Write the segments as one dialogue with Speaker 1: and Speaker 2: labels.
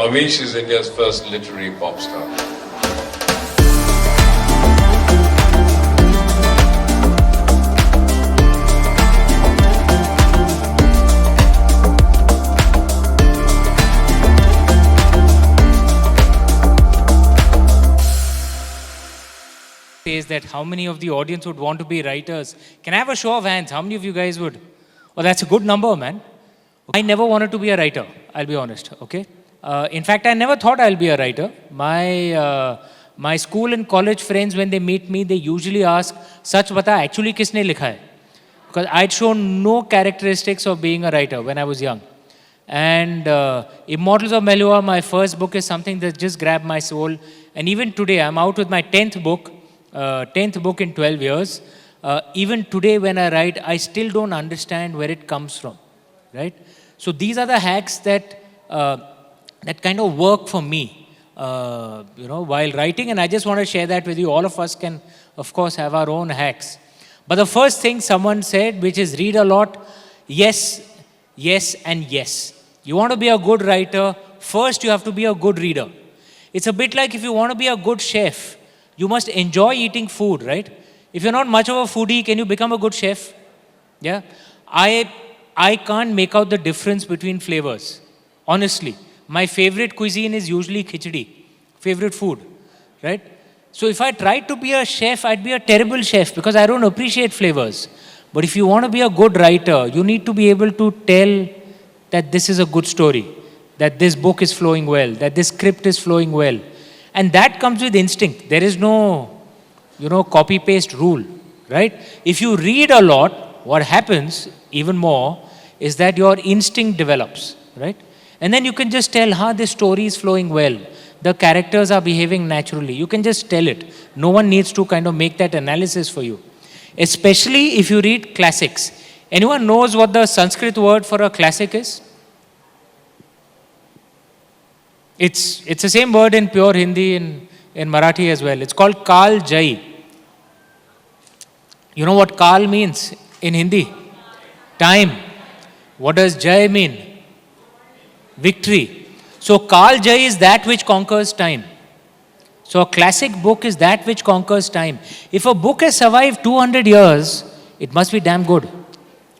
Speaker 1: Amish is India's first literary pop star.
Speaker 2: Says that how many of the audience would want to be writers? Can I have a show of hands? How many of you guys would? Oh, that's a good number, man. I never wanted to be a writer, I'll be honest, okay? In fact, I never thought I'll be a writer. My school and college friends, when they meet me, they usually ask, Sach bata, actually kisne likha hai? Because I'd shown no characteristics of being a writer when I was young. And Immortals of Melua, my first book, is something that just grabbed my soul. And even today, I'm out with my 10th book in 12 years. Even today when I write, I still don't understand where it comes from, right? So these are the hacks that that kind of work for me, while writing, and I just want to share that with you. All of us can, of course, have our own hacks. But the first thing someone said, which is read a lot, yes, yes, and yes. You want to be a good writer, first you have to be a good reader. It's a bit like if you want to be a good chef, you must enjoy eating food, right? If you're not much of a foodie, can you become a good chef? Yeah. I can't make out the difference between flavors, honestly. My favorite cuisine is usually khichdi, favorite food, right? So if I tried to be a chef, I'd be a terrible chef because I don't appreciate flavors. But if you want to be a good writer, you need to be able to tell that this is a good story, that this book is flowing well, that this script is flowing well. And that comes with instinct. There is no, copy-paste rule, right? If you read a lot, what happens even more is that your instinct develops, right? And then you can just tell, this story is flowing well. The characters are behaving naturally. You can just tell it. No one needs to kind of make that analysis for you. Especially if you read classics. Anyone knows what the Sanskrit word for a classic is? It's the same word in pure Hindi, in Marathi as well. It's called Kal Jai. You know what Kal means in Hindi? Time. What does Jai mean? Victory. So Kal Jai is that which conquers time. So a classic book is that which conquers time. If a book has survived 200 years, it must be damn good.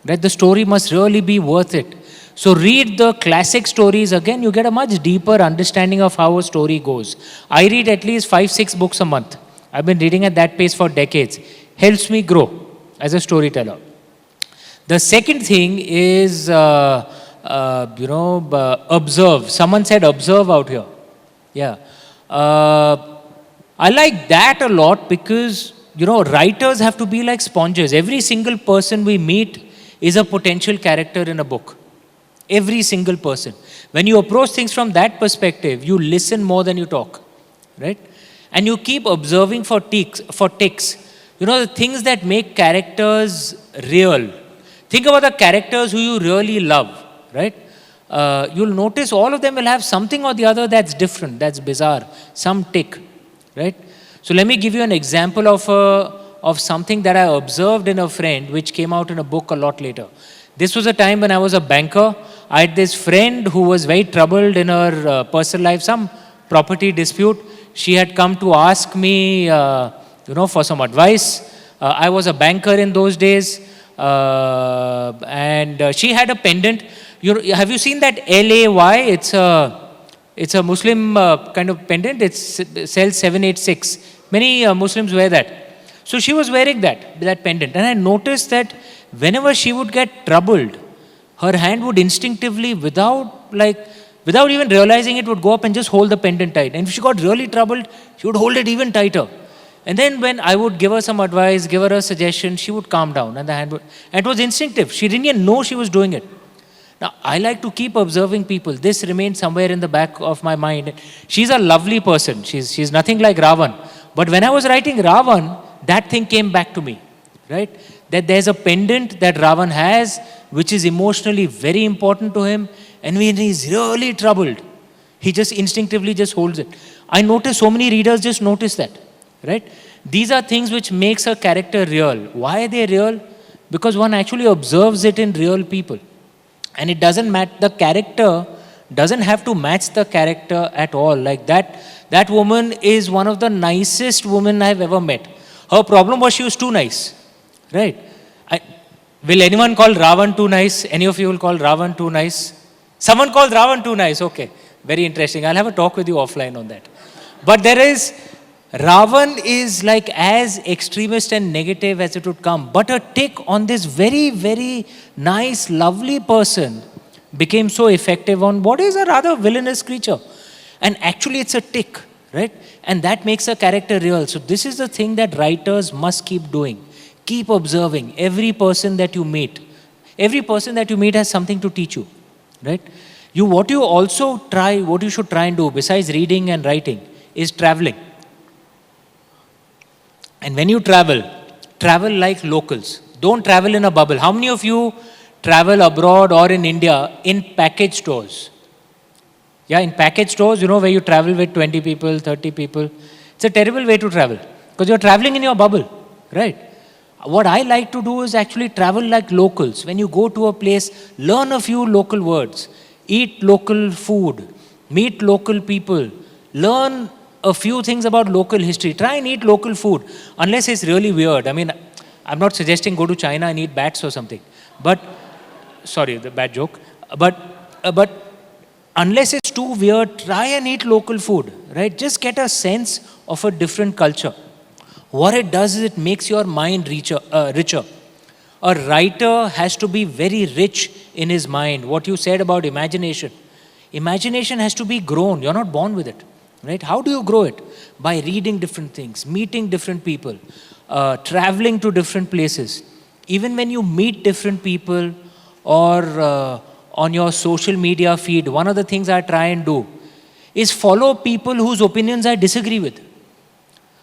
Speaker 2: Right? The story must really be worth it. So read the classic stories again, you get a much deeper understanding of how a story goes. I read at least 5-6 books a month. I've been reading at that pace for decades. Helps me grow as a storyteller. The second thing is, observe. Someone said observe out here. Yeah. I like that a lot because, writers have to be like sponges. Every single person we meet is a potential character in a book. Every single person. When you approach things from that perspective, you listen more than you talk, right? And you keep observing for ticks. The things that make characters real. Think about the characters who you really love, right? You'll notice all of them will have something or the other that's different, that's bizarre, some tick, right? So let me give you an example of something that I observed in a friend, which came out in a book a lot later. This was a time when I was a banker. I had this friend who was very troubled in her personal life, some property dispute. She had come to ask me, for some advice. I was a banker in those days. And she had a pendant. Have you seen that LAY? It's a Muslim kind of pendant. It sells 786. Many Muslims wear that. So she was wearing that pendant. And I noticed that whenever she would get troubled, her hand would instinctively, without even realizing it, would go up and just hold the pendant tight. And if she got really troubled, she would hold it even tighter. And then when I would give her some advice, give her a suggestion, she would calm down and the hand would... And it was instinctive. She didn't even know she was doing it. Now, I like to keep observing people. This remains somewhere in the back of my mind. She's a lovely person. She's nothing like Ravan. But when I was writing Ravan, that thing came back to me, right? That there's a pendant that Ravan has, which is emotionally very important to him. And when he's really troubled, he just instinctively just holds it. I notice so many readers just notice that, right? These are things which makes a character real. Why are they real? Because one actually observes it in real people. And it doesn't matter, the character doesn't have to match the character at all. Like that woman is one of the nicest women I've ever met. Her problem was she was too nice, right? Will anyone call Ravan too nice? Any of you will call Ravan too nice? Someone called Ravan too nice. Okay, very interesting. I'll have a talk with you offline on that. But Ravan is like as extremist and negative as it would come. But a tick on this very, very nice, lovely person became so effective on what is a rather villainous creature. And actually it's a tick, right? And that makes a character real. So this is the thing that writers must keep doing. Keep observing every person that you meet. Every person that you meet has something to teach you, right? What you should try and do besides reading and writing is traveling. And when you travel like locals. Don't travel in a bubble. How many of you travel abroad or in India in package stores? Yeah, in package stores, where you travel with 20 people, 30 people. It's a terrible way to travel because you're traveling in your bubble, right? What I like to do is actually travel like locals. When you go to a place, learn a few local words, eat local food, meet local people, learn a few things about local history. Try and eat local food, unless it's really weird. I mean, I'm not suggesting go to China and eat bats or something. But, sorry, the bad joke. But unless it's too weird, try and eat local food, right? Just get a sense of a different culture. What it does is it makes your mind richer. A writer has to be very rich in his mind. What you said about imagination. Imagination has to be grown. You're not born with it, right? How do you grow it? By reading different things, meeting different people, traveling to different places. Even when you meet different people or on your social media feed, one of the things I try and do is follow people whose opinions I disagree with.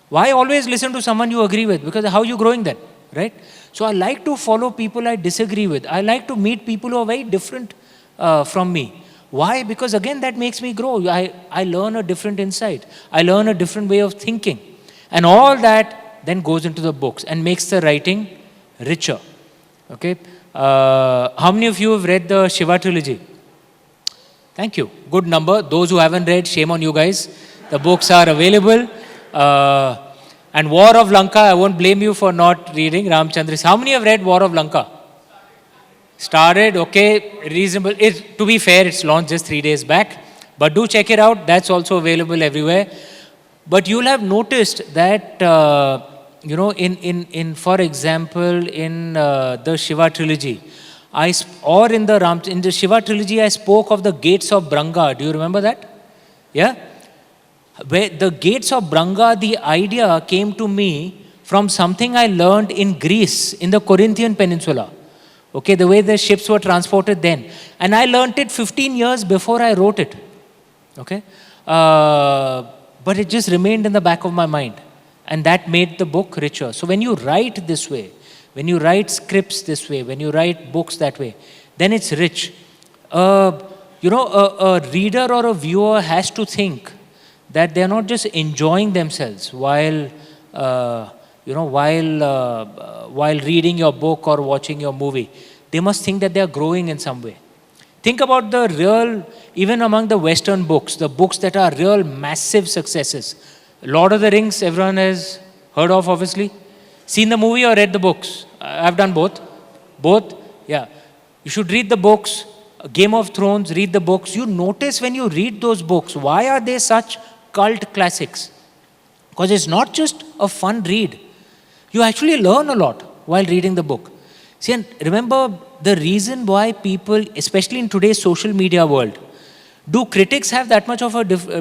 Speaker 2: Why always listen to someone you agree with? Because how are you growing then, right? So I like to follow people I disagree with. I like to meet people who are very different from me. Why? Because again, that makes me grow. I learn a different insight. I learn a different way of thinking. And all that then goes into the books and makes the writing richer. Okay? How many of you have read the Shiva Trilogy? Thank you. Good number. Those who haven't read, shame on you guys. The books are available. And War of Lanka, I won't blame you for not reading Chandra. How many have read War of Lanka? Started, okay, reasonable. To be fair, it's launched just 3 days back. But do check it out. That's also available everywhere. But you'll have noticed that, for example, in the Shiva Trilogy, in the Shiva Trilogy, I spoke of the gates of Branga. Do you remember that? Yeah? Where the gates of Branga, the idea came to me from something I learned in Greece, in the Corinthian Peninsula. Okay, the way the ships were transported then. And I learned it 15 years before I wrote it. Okay? But it just remained in the back of my mind. And that made the book richer. So when you write this way, when you write scripts this way, when you write books that way, then it's rich. A reader or a viewer has to think that they're not just enjoying themselves while reading your book or watching your movie. They must think that they are growing in some way. Think about the real, even among the Western books, the books that are real massive successes. Lord of the Rings, everyone has heard of, obviously. Seen the movie or read the books? I've done both. Both? Yeah. You should read the books. Game of Thrones, read the books. You notice when you read those books, why are they such cult classics? Because it's not just a fun read. You actually learn a lot while reading the book. See, and remember the reason why people, especially in today's social media world, do critics have that much of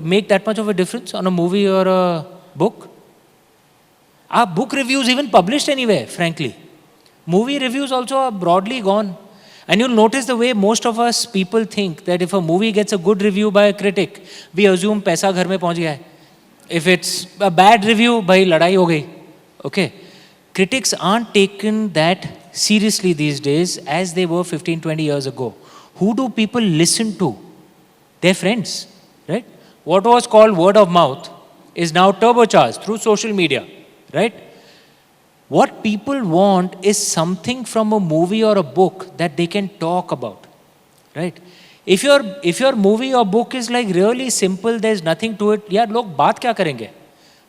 Speaker 2: make that much of a difference on a movie or a book? Are book reviews even published anywhere, frankly? Movie reviews also are broadly gone. And you'll notice the way most of us people think that if a movie gets a good review by a critic, we assume paisa ghar mein pahunch gaya hai. If it's a bad review, bhai ladai ho gayi. Okay. Critics aren't taken that seriously these days as they were 15, 20 years ago. Who do people listen to? Their friends, right? What was called word of mouth is now turbocharged through social media, right? What people want is something from a movie or a book that they can talk about, right? If your movie or book is like really simple, there's nothing to it, यार लोग बात क्या करेंगे?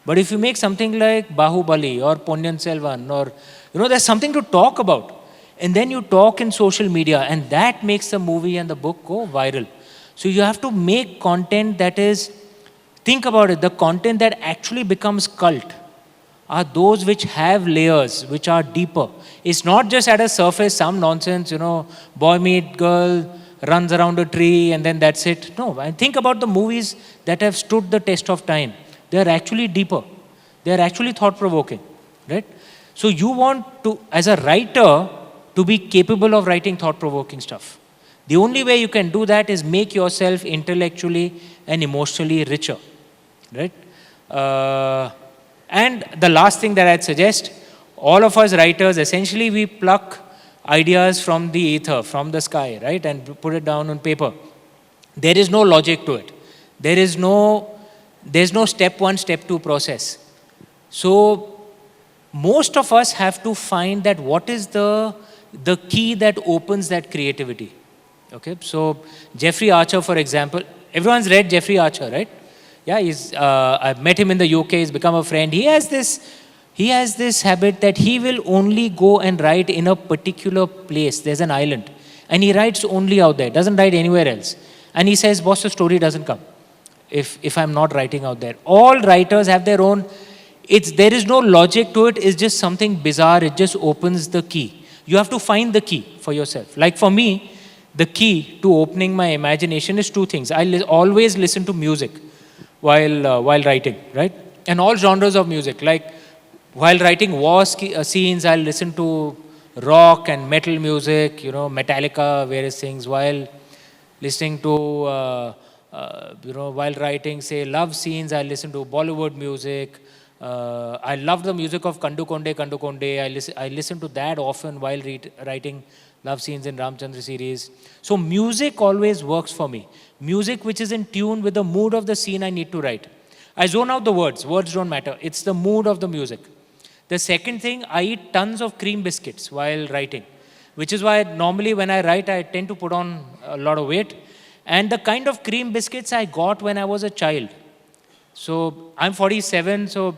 Speaker 2: But if you make something like Bahubali or Ponniyin Selvan, or there's something to talk about, and then you talk in social media, and that makes the movie and the book go viral. So you have to make content that is, think about it, the content that actually becomes cult are those which have layers, which are deeper. It's not just at a surface, some nonsense, boy meet girl, runs around a tree, and then that's it. No, I think about the movies that have stood the test of time. They are actually deeper. They are actually thought-provoking, right? So you want to, as a writer, to be capable of writing thought-provoking stuff. The only way you can do that is make yourself intellectually and emotionally richer, right? And the last thing that I'd suggest, all of us writers, essentially we pluck ideas from the ether, from the sky, right? And put it down on paper. There is no logic to it. There's no step one, step two process. So most of us have to find that what is the key that opens that creativity. Okay, so Jeffrey Archer, for example, everyone's read Jeffrey Archer, right? Yeah, I've met him in the UK, he's become a friend. He has this habit that he will only go and write in a particular place. There's an island. And he writes only out there, doesn't write anywhere else. And he says, boss, the story doesn't come if I'm not writing out there. All writers have their own, there is no logic to it, it's just something bizarre, it just opens the key. You have to find the key for yourself. Like for me, the key to opening my imagination is two things. I always listen to music while writing, right? And all genres of music. Like while writing war scenes, I'll listen to rock and metal music, Metallica, various things. While listening to, while writing, say, love scenes, I'll listen to Bollywood music. I love the music of Kandu Konde. I listen to that often while writing love scenes in Ramchandra series. So music always works for me. Music which is in tune with the mood of the scene I need to write. I zone out the words. Words don't matter. It's the mood of the music. The second thing, I eat tons of cream biscuits while writing, which is why normally when I write, I tend to put on a lot of weight. And the kind of cream biscuits I got when I was a child. So I'm 47, so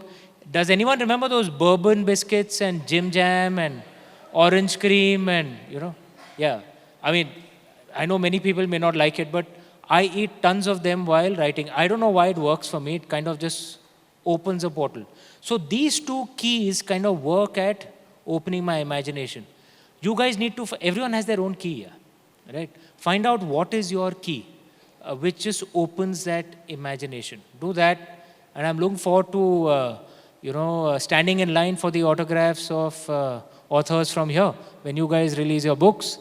Speaker 2: does anyone remember those bourbon biscuits and Jim Jam and orange cream and, yeah. I mean, I know many people may not like it, but I eat tons of them while writing. I don't know why it works for me. It kind of just opens a portal. So these two keys kind of work at opening my imagination. You guys need to, everyone has their own key, right? Find out what is your key, which just opens that imagination. Do that. And I'm looking forward to, standing in line for the autographs of authors from here when you guys release your books.